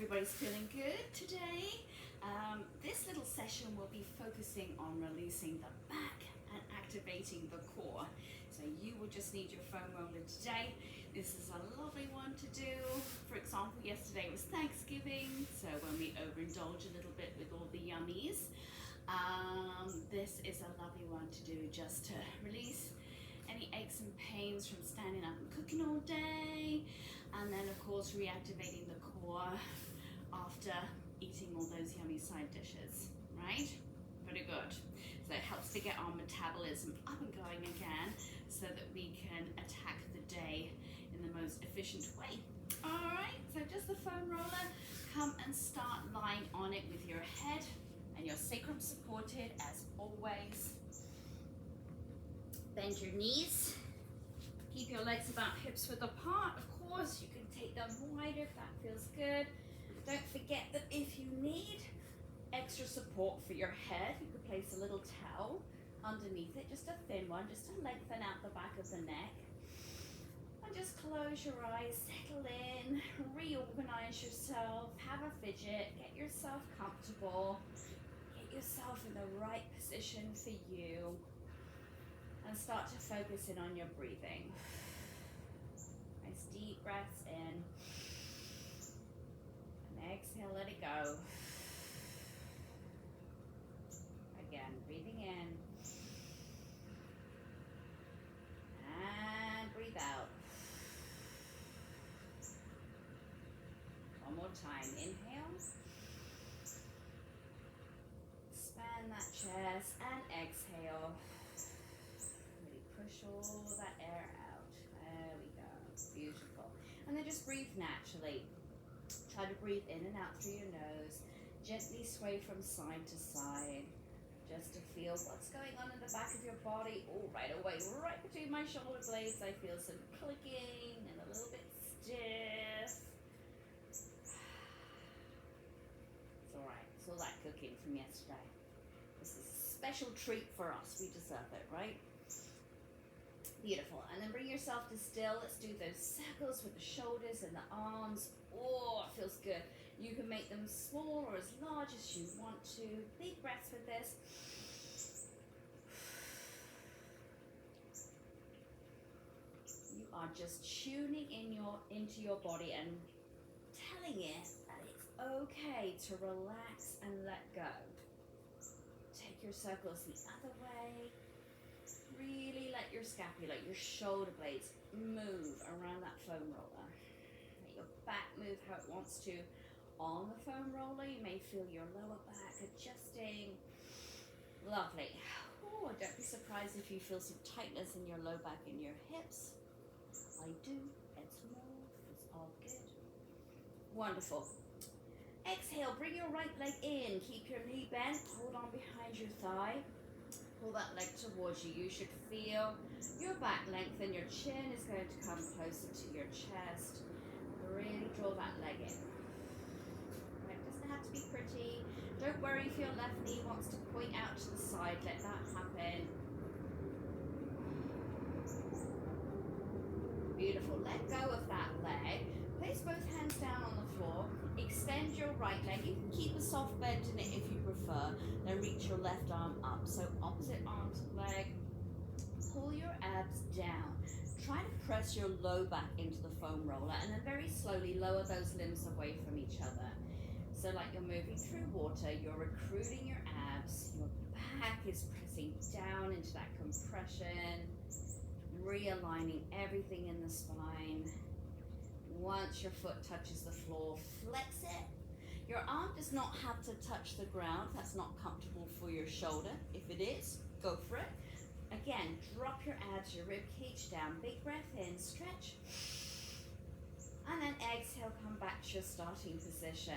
everybody's feeling good today. This little session will be focusing on releasing the back and activating the core. So you will just need your foam roller today. This is a lovely one to do. For example, yesterday was Thanksgiving, so when we overindulge a little bit with all the yummies, this is a lovely one to do just to release any aches and pains from standing up and cooking all day, and then of course reactivating the core after eating all those yummy side dishes, right? Pretty good. So it helps to get our metabolism up and going again so that we can attack the day in the most efficient way. All right, so just the foam roller, come and start lying on it with your head and your sacrum supported as always. Bend your knees. Keep your legs about hips width apart. Of course, you can take them wider if that feels good. Don't forget that if you need extra support for your head, you could place a little towel underneath it, just a thin one, just to lengthen out the back of the neck. And just close your eyes, settle in, reorganize yourself, have a fidget, get yourself comfortable, get yourself in the right position for you. And start to focus in on your breathing. Nice deep breaths in. And exhale, let it go. Again, breathing in. And breathe out. One more time. Inhale. Expand that chest and exhale. Push all that air out. There we go. Beautiful. And then just breathe naturally. Try to breathe in and out through your nose. Gently sway from side to side. Just to feel what's going on in the back of your body. Oh, right away, right between my shoulder blades, I feel some clicking and a little bit stiff. It's all right. It's all that cooking from yesterday. This is a special treat for us. We deserve it, right? Beautiful. And then bring yourself to still. Let's do those circles with the shoulders and the arms. Oh, it feels good. You can make them small or as large as you want to. Big breaths with this. You are just tuning into your body and telling it that it's okay to relax and let go. Take your circles the other way. Really let your scapula, your shoulder blades move around that foam roller. Let your back move how it wants to. On the foam roller, you may feel your lower back adjusting. Lovely. Oh, don't be surprised if you feel some tightness in your low back and your hips. I do. It's smooth. It's all good. Wonderful. Exhale, bring your right leg in. Keep your knee bent. Hold on behind your thigh. Pull that leg towards you. You should feel your back lengthen. Your chin is going to come closer to your chest. Really draw that leg in. Right, it doesn't have to be pretty. Don't worry if your left knee wants to point out to the side. Let that happen. Beautiful. Let go of that leg. Place both hands down on the floor. Extend your right leg. You can keep a soft bend in it if you prefer. Then reach your left arm up. So opposite arm to leg. Pull your abs down. Try to press your low back into the foam roller and then very slowly lower those limbs away from each other. So like you're moving through water, you're recruiting your abs. Your back is pressing down into that compression. Realigning everything in the spine. Once your foot touches the floor, flex it. Your arm does not have to touch the ground. That's not comfortable for your shoulder. If it is, go for it. Again, drop your abs, your rib cage down. Big breath in, stretch. And then exhale, come back to your starting position.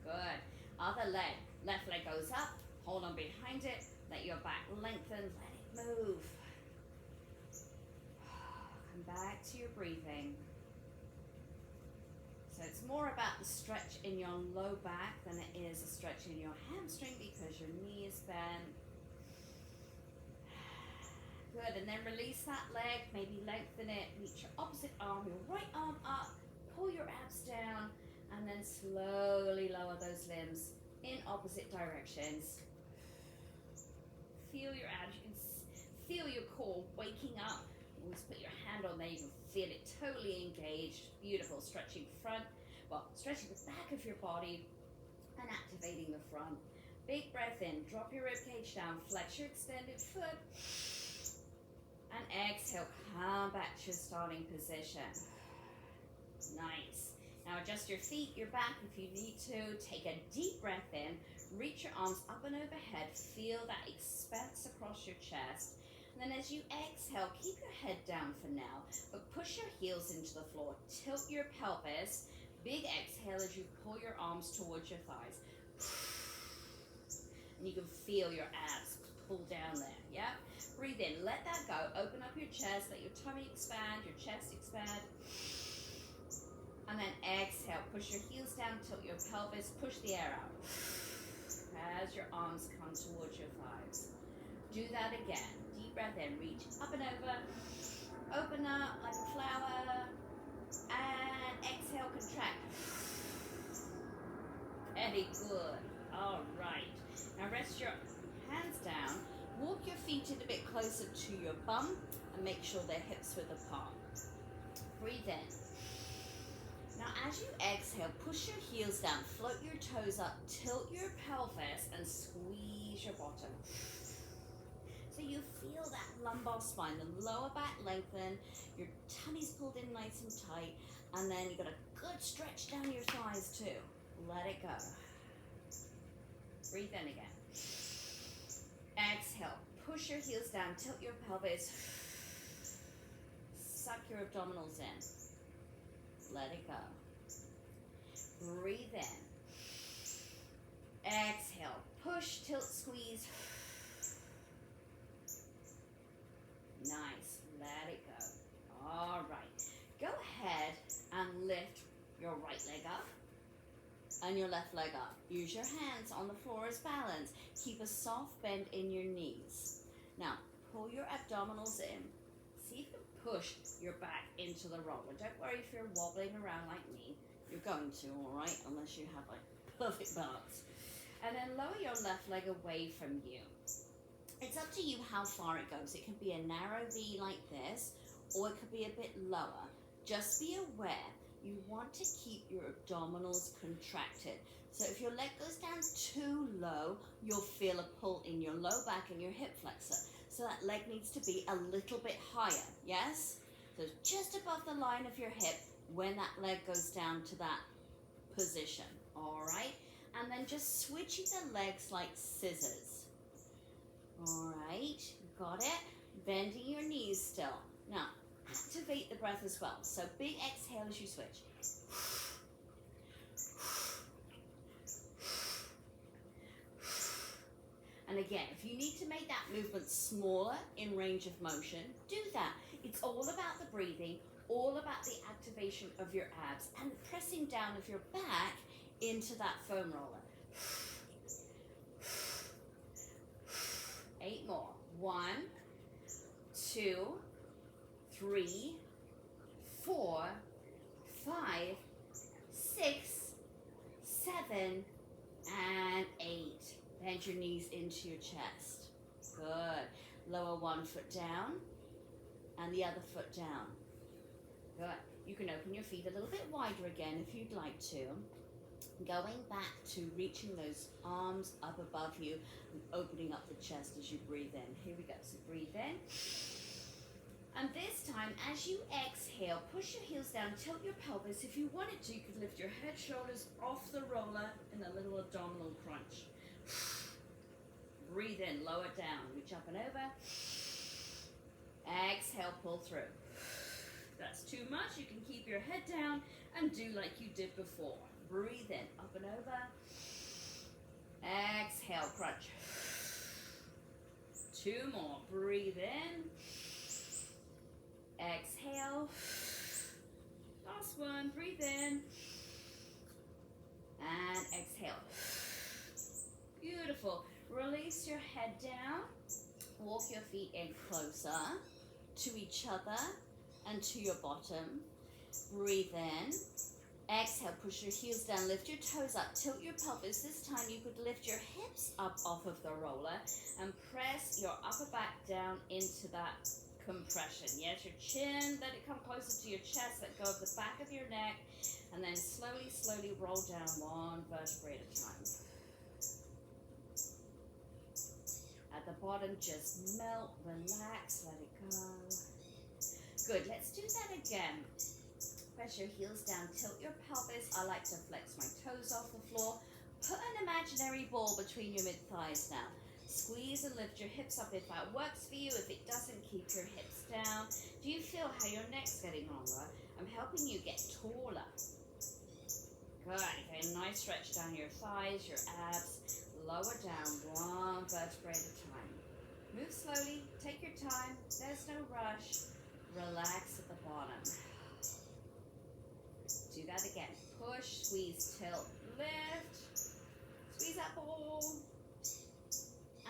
Good. Other leg. Left leg goes up. Hold on behind it. Let your back lengthen. Let it move. Come back to your breathing. So it's more about the stretch in your low back than it is a stretch in your hamstring because your knee is bent. Good, and then release that leg, maybe lengthen it, reach your opposite arm, your right arm up, pull your abs down, And then slowly lower those limbs in opposite directions. Feel your abs, you can feel your core waking up. Always put your hand on there, you can feel it totally engaged. Beautiful, stretching stretching the back of your body and activating the front. Big breath in, drop your rib cage down, flex your extended foot, and exhale, come back to your starting position. Nice. Now adjust your feet, your back if you need to. Take a deep breath in, reach your arms up and overhead, feel that expanse across your chest. And then as you exhale, keep your head down for now, but push your heels into the floor, tilt your pelvis. Big exhale as you pull your arms towards your thighs. And you can feel your abs pull down there, yeah? Breathe in, let that go. Open up your chest, let your tummy expand, your chest expand. And then exhale, push your heels down, tilt your pelvis, push the air out. As your arms come towards your thighs. Do that again. Deep breath in, reach up and over. Open up like a flower. And exhale, contract. Very good. All right. Now rest your hands down. Walk your feet in a bit closer to your bum and make sure their hips width apart. Breathe in. Now as you exhale, push your heels down, float your toes up, tilt your pelvis and squeeze your bottom. So you feel that lumbar spine, the lower back lengthen, your tummy's pulled in nice and tight, and then you've got a good stretch down your thighs too. Let it go. Breathe in again. Exhale, push your heels down, tilt your pelvis, suck your abdominals in. Let it go. Breathe in. Exhale, push, tilt, squeeze. Nice, let it go. All right, go ahead and lift your right leg up and your left leg up. Use your hands on the floor as balance. Keep a soft bend in your knees. Now, pull your abdominals in. See if you can push your back into the roller. Don't worry if you're wobbling around like me. You're going to, all right, unless you have like perfect balance. And then lower your left leg away from you. It's up to you how far it goes. It can be a narrow V like this, or it could be a bit lower. Just be aware, you want to keep your abdominals contracted. So if your leg goes down too low, you'll feel a pull in your low back and your hip flexor. So that leg needs to be a little bit higher, yes? So just above the line of your hip when that leg goes down to that position, all right? And then just switching the legs like scissors. All right, got it? Bending your knees still. Now, activate the breath as well. So big exhale as you switch. And again, if you need to make that movement smaller in range of motion, do that. It's all about the breathing, all about the activation of your abs and pressing down of your back into that foam roller. 8 more. 1, 2, 3, 4, 5, 6, 7, and 8. Bend your knees into your chest. Good. Lower one foot down and the other foot down. Good. You can open your feet a little bit wider again if you'd like to. Going back to reaching those arms up above you and opening up the chest as you breathe in. Here we go. So breathe in. And this time, as you exhale, push your heels down, tilt your pelvis. If you wanted to, you could lift your head, shoulders off the roller in a little abdominal crunch. Breathe in, lower down, reach up and over. Exhale, pull through. If that's too much, you can keep your head down and do like you did before. Breathe in, up and over. Exhale, crunch. 2 more. Breathe in. Exhale. Last one. Breathe in. And exhale. Beautiful. Release your head down. Walk your feet in closer to each other and to your bottom. Breathe in. Exhale, push your heels down, lift your toes up, tilt your pelvis. This time you could lift your hips up off of the roller and press your upper back down into that compression. Yes, your chin, let it come closer to your chest, let go of the back of your neck, and then slowly, slowly roll down one vertebrae at a time. At the bottom, just melt, relax, let it go. Good, let's do that again. Press your heels down, tilt your pelvis. I like to flex my toes off the floor. Put an imaginary ball between your mid-thighs now. Squeeze and lift your hips up if that works for you. If it doesn't, keep your hips down. Do you feel how your neck's getting longer? I'm helping you get taller. Good, okay, nice stretch down your thighs, your abs. Lower down one vertebrae at a time. Move slowly, take your time. There's no rush. Relax at the bottom. Do that again. Push, squeeze, tilt, lift. Squeeze that ball.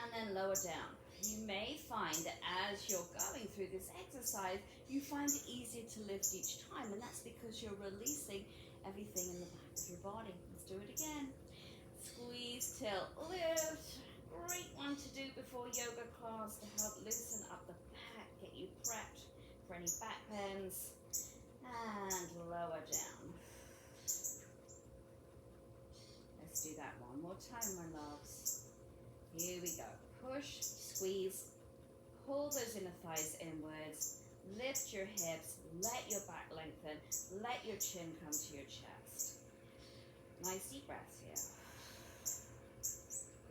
And then lower down. You may find that as you're going through this exercise, you find it easier to lift each time. And that's because you're releasing everything in the back of your body. Let's do it again. Squeeze, tilt, lift. Great one to do before yoga class to help loosen up the back, get you prepped for any back bends. And lower down. Let's do that one more time, my loves. Here we go. Push, squeeze, pull those inner thighs inwards, lift your hips, let your back lengthen, let your chin come to your chest. Nice deep breaths here.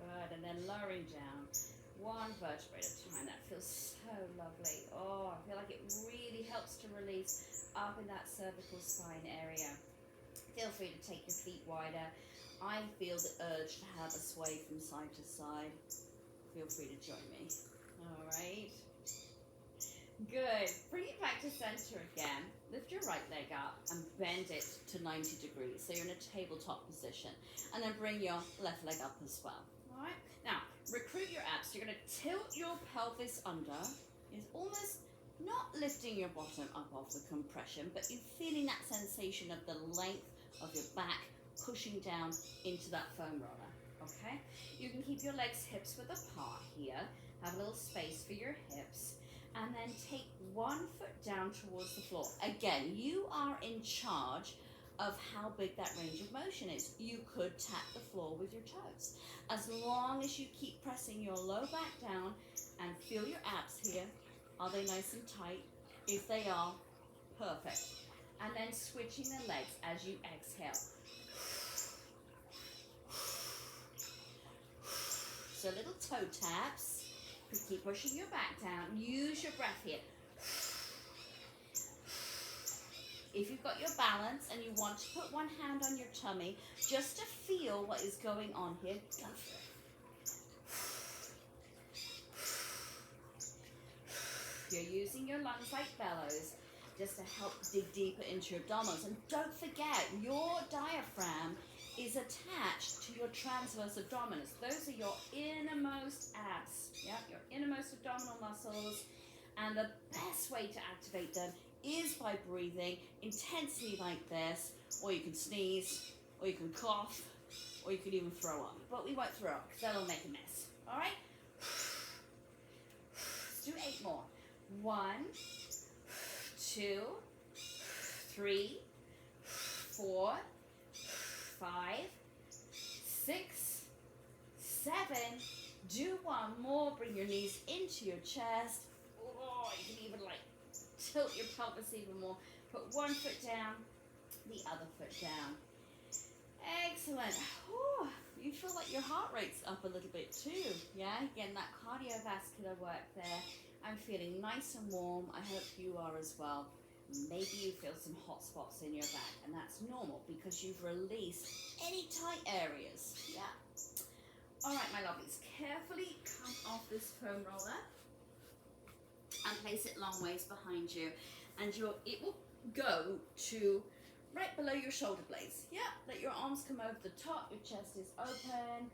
Good, and then lowering down one vertebrae at a time. That feels so lovely. Oh, I feel like it really helps to release up in that cervical spine area. Feel free to take your feet wider. I feel the urge to have a sway from side to side. Feel free to join me. All right. Good. Bring it back to center again. Lift your right leg up and bend it to 90 degrees. So you're in a tabletop position. And then bring your left leg up as well. All right. Now, recruit your abs. You're going to tilt your pelvis under. It's almost not lifting your bottom up off the compression, but you're feeling that sensation of the length of your back pushing down into that foam roller. Okay? You can keep your legs hips width apart here. Have a little space for your hips. And then take one foot down towards the floor. Again, you are in charge of how big that range of motion is. You could tap the floor with your toes. As long as you keep pressing your low back down and feel your abs here. Are they nice and tight? If they are, perfect. And then switching the legs as you exhale. So little toe taps. Keep pushing your back down. Use your breath here. If you've got your balance and you want to put one hand on your tummy, just to feel what is going on here, go for it. You're using your lungs like bellows just to help dig deeper into your abdominals. And don't forget, your diaphragm is attached to your transverse abdominis. Those are your innermost abs, yeah, your innermost abdominal muscles. And the best way to activate them is by breathing intensely like this, or you can sneeze, or you can cough, or you can even throw up. But we won't throw up because that'll make a mess. All right? Let's do 8 more. 1, 2, 3, 4, 5, 6, 7. Do one more. Bring your knees into your chest. Oh, you can even like tilt your pelvis even more. Put one foot down, the other foot down. Excellent. Whew. You feel like your heart rate's up a little bit too. Yeah, again, that cardiovascular work there. I'm feeling nice and warm. I hope you are as well. Maybe you feel some hot spots in your back, and that's normal because you've released any tight areas. Yeah. All right, my lovelies, carefully come off this foam roller and place it long ways behind you, and it will go to right below your shoulder blades. Yeah, let your arms come over the top, your chest is open.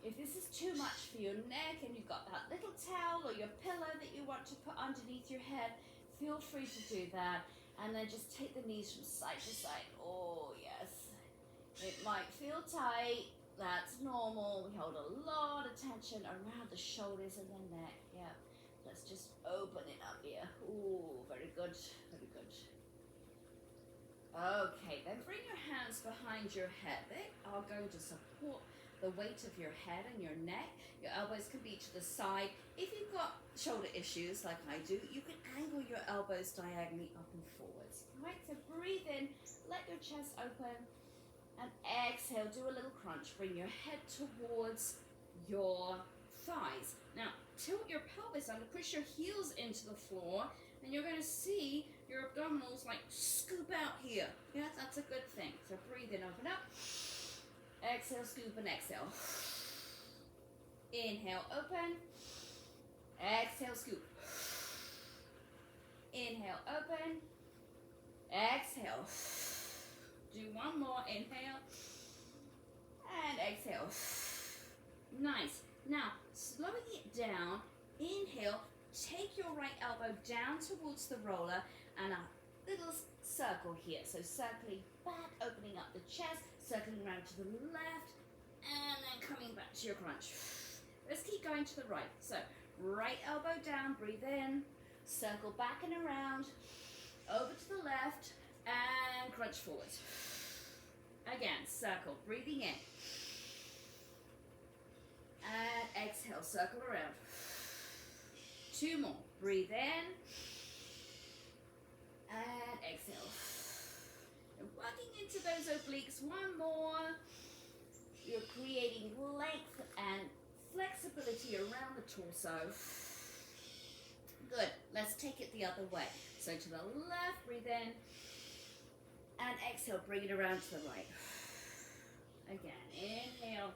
If this is too much for your neck and you've got that little towel or your pillow that you want to put underneath your head, feel free to do that. And then just take the knees from side to side. Oh, yes. It might feel tight. That's normal. We hold a lot of tension around the shoulders and the neck. Yeah. Let's just open it up here. Ooh, very good. Very good. Okay, then bring your hands behind your head. They are going to support the weight of your head and your neck. Your elbows can be to the side. If you've got shoulder issues like I do, you can angle your elbows diagonally up and forwards. All right, so breathe in, let your chest open, and exhale, do a little crunch. Bring your head towards your thighs. Now, tilt your pelvis under, push your heels into the floor, and you're going to see your abdominals like scoop out here. Yeah, that's a good thing. So breathe in, open up. Exhale, scoop, and exhale. Inhale, open. Exhale, scoop. Inhale, open. Exhale. Do one more. Inhale. And exhale. Nice. Now, slowing it down. Inhale. Take your right elbow down towards the roller and a little circle here. So circling back, opening up the chest, circling around to the left, and then coming back to your crunch. Let's keep going to the right. So right elbow down, breathe in, circle back and around, over to the left, and crunch forward. Again, circle, breathing in. And exhale, circle around. 2 more. Breathe in. And exhale. And working into those obliques. 1 more. You're creating length and flexibility around the torso. Good. Let's take it the other way. So to the left, breathe in. And exhale, bring it around to the right. Again, inhale.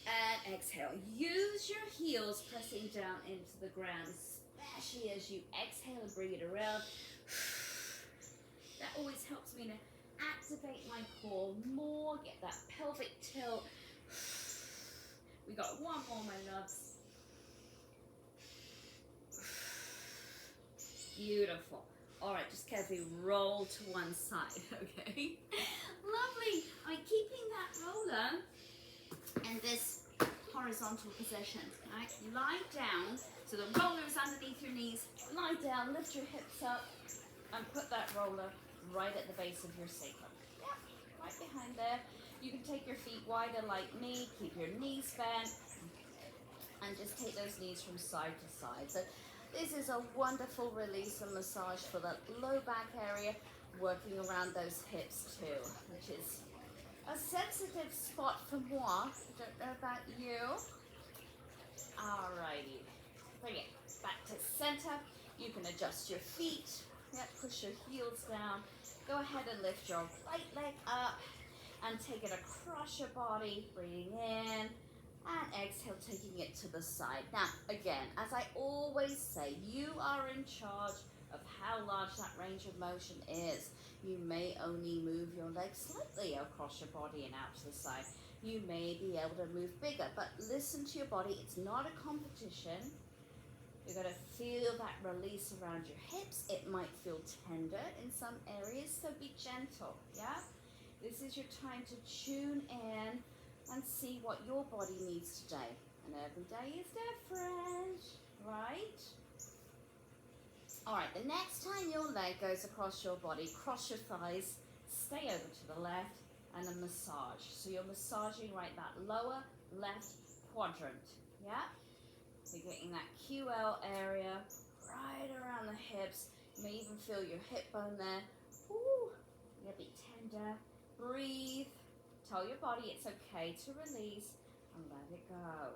And exhale. Use your heels pressing down into the ground, especially as you exhale and bring it around. That always helps me to activate my core more, get that pelvic tilt. We got 1 more, my loves. Beautiful. All right, just carefully roll to one side, okay? Lovely. I'm keeping that roller in this horizontal position, right? Lie down, so the roller is underneath your knees. Lie down, lift your hips up, and put that roller right at the base of your sacrum. Yeah, right behind there. You can take your feet wider like me, keep your knees bent, and just take those knees from side to side. So this is a wonderful release and massage for the low back area, working around those hips too, which is a sensitive spot for moi. I don't know about you. Alrighty. Bring it back to center. You can adjust your feet. Yep, push your heels down. Go ahead and lift your right leg up and take it across your body. Breathing in and exhale, taking it to the side. Now, again, as I always say, you are in charge of how large that range of motion is. You may only move your legs slightly across your body and out to the side. You may be able to move bigger, but listen to your body. It's not a competition. You're going to feel that release around your hips. It might feel tender in some areas, so be gentle, yeah? This is your time to tune in and see what your body needs today. And every day is different, right? All right, the next time your leg goes across your body, cross your thighs, stay over to the left, and a massage. So you're massaging right that lower left quadrant, yeah? You're getting that QL area right around the hips. You may even feel your hip bone there. Ooh, you're gonna be tender. Breathe. Tell your body it's okay to release and let it go.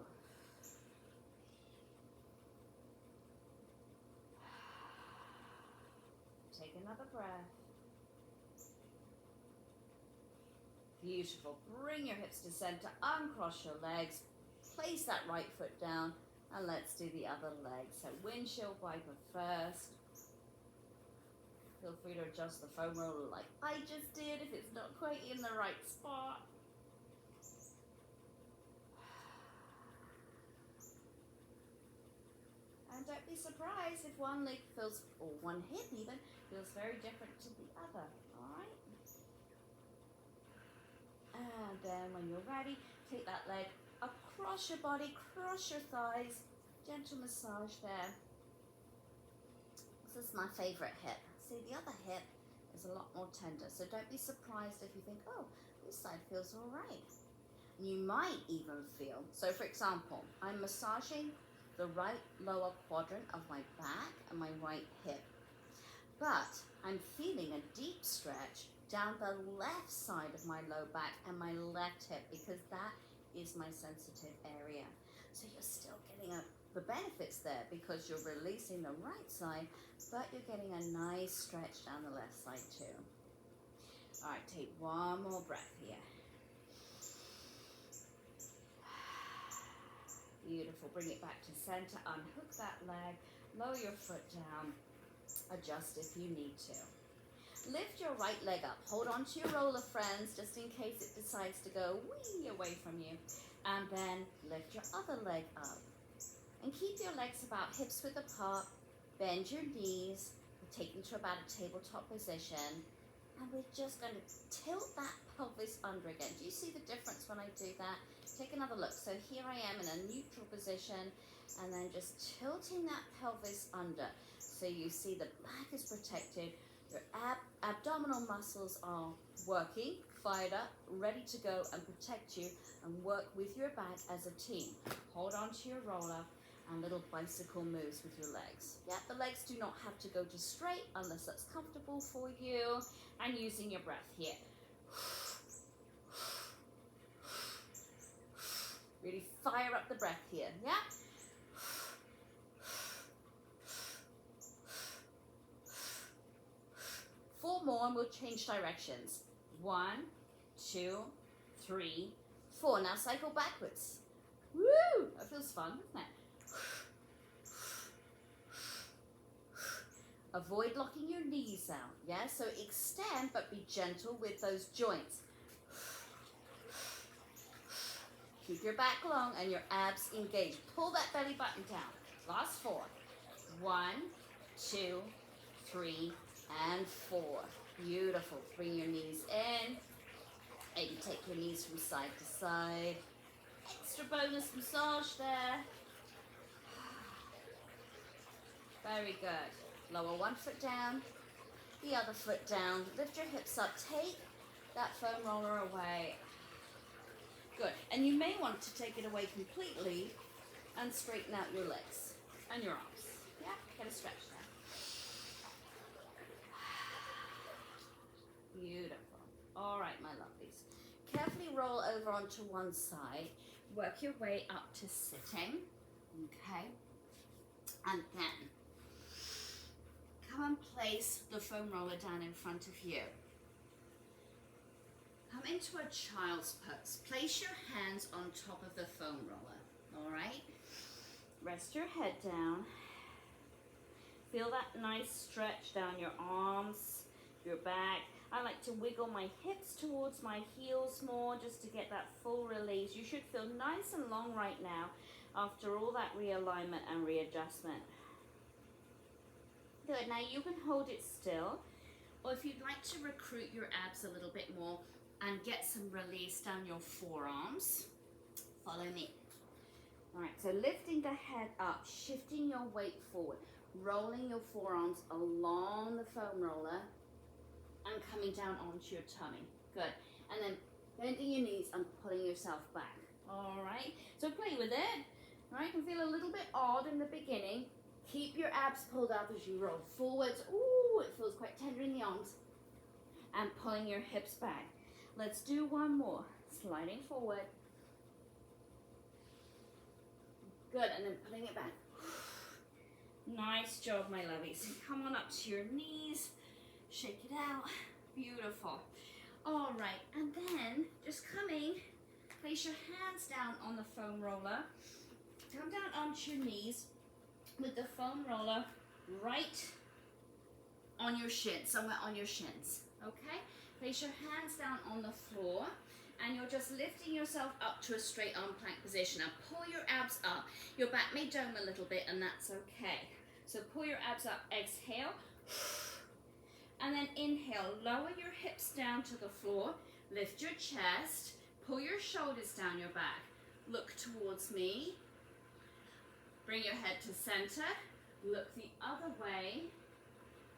Take another breath. Beautiful. Bring your hips to center, uncross your legs, place that right foot down, and let's do the other leg. So windshield wiper first. Feel free to adjust the foam roller like I just did if it's not quite in the right spot. And don't be surprised if one leg feels, or one hip even, feels very different to the other, all right? And then when you're ready, take that leg across your body, cross your thighs, gentle massage there. This is my favorite hip. See, the other hip is a lot more tender, so don't be surprised if you think, oh, this side feels all right. You might even feel, so for example, I'm massaging the right lower quadrant of my back and my right hip, but I'm feeling a deep stretch down the left side of my low back and my left hip, because that is my sensitive area. So you're still getting the benefits there because you're releasing the right side, but you're getting a nice stretch down the left side too. All right, take one more breath here. Beautiful. Bring it back to center. Unhook that leg. Lower your foot down. Adjust if you need to. Lift your right leg up. Hold on to your roller, friends, just in case it decides to go wee away from you. And then lift your other leg up. And keep your legs about hips width apart. Bend your knees. Take them to about a tabletop position. And we're just going to tilt that pelvis under again. Do you see the difference when I do that? Take another look. So here I am in a neutral position, and then just tilting that pelvis under. So you see the back is protected. Your abdominal muscles are working, fired up, ready to go and protect you, and work with your back as a team. Hold on to your roller and little bicycle moves with your legs. Yeah, the legs do not have to go to straight unless that's comfortable for you. And using your breath here. Really fire up the breath here, yeah? 4 more and we'll change directions. 1, 2, 3, 4. Now cycle backwards. Woo! That feels fun, doesn't it? Avoid locking your knees out, yeah? So extend, but be gentle with those joints. Keep your back long and your abs engaged. Pull that belly button down. Last 4. 1, 2, 3, and 4. Beautiful. Bring your knees in. Maybe take your knees from side to side. Extra bonus massage there. Very good. Lower one foot down, the other foot down. Lift your hips up. Take that foam roller away. Good. And you may want to take it away completely and straighten out your legs and your arms. Yeah, get a stretch there. Beautiful. All right, my lovelies. Carefully roll over onto one side. Work your way up to sitting. Okay. And then come and place the foam roller down in front of you. Come into a child's pose. Place your hands on top of the foam roller, all right? Rest your head down. Feel that nice stretch down your arms, your back. I like to wiggle my hips towards my heels more just to get that full release. You should feel nice and long right now after all that realignment and readjustment. Good. Now you can hold it still, or if you'd like to recruit your abs a little bit more and get some release down your forearms, follow me. All right, so lifting the head up, shifting your weight forward, rolling your forearms along the foam roller and coming down onto your tummy. Good. And then bending your knees and pulling yourself back. All right, so play with it. All right, it can feel a little bit odd in the beginning. Keep your abs pulled up as you roll forwards. Ooh, it feels quite tender in the arms. And pulling your hips back. Let's do one more. Sliding forward. Good, and then pulling it back. Nice job, my lovies. Come on up to your knees. Shake it out. Beautiful. All right, and then just coming, place your hands down on the foam roller. Come down onto your knees with the foam roller right on your shins, somewhere on your shins, okay? Place your hands down on the floor and you're just lifting yourself up to a straight arm plank position. Now pull your abs up. Your back may dome a little bit and that's okay. So pull your abs up, exhale, and then inhale. Lower your hips down to the floor, lift your chest, Pull your shoulders down your back. Look towards me. Bring your head to center. Look the other way.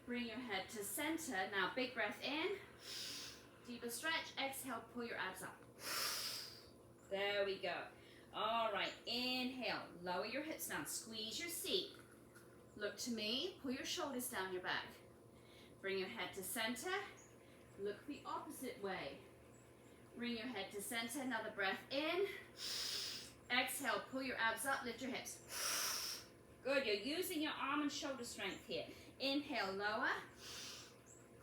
Bring your head to center. Now big breath in. Deeper stretch. Exhale, pull your abs up. There we go. All right, inhale. Lower your hips down. Squeeze your seat. Look to me. Pull your shoulders down your back. Bring your head to center. Look the opposite way. Bring your head to center. Another breath in. Exhale, pull your abs up. Lift your hips. Good, you're using your arm and shoulder strength here. Inhale, lower.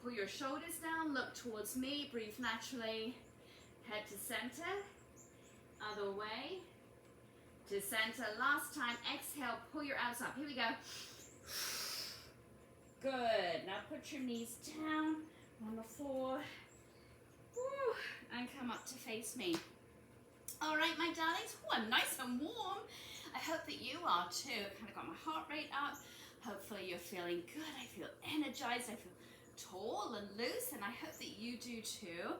Pull your shoulders down. Look towards me. Breathe naturally. Head to center. Other way. To center. Last time. Exhale, pull your abs up. Here we go. Good. Now put your knees down on the floor. Woo. And come up to face me. All right, my darlings. Oh, I'm nice and warm. I hope that you are too. Kind of got my heart rate up. Hopefully you're feeling good. I feel energized. I feel tall and loose, and I hope that you do too.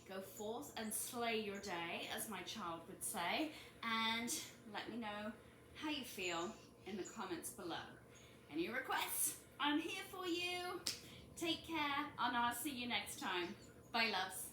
Go forth and slay your day, as my child would say, and let me know how you feel in the comments below. Any requests? I'm here for you. Take care, and I'll see you next time. Bye, loves.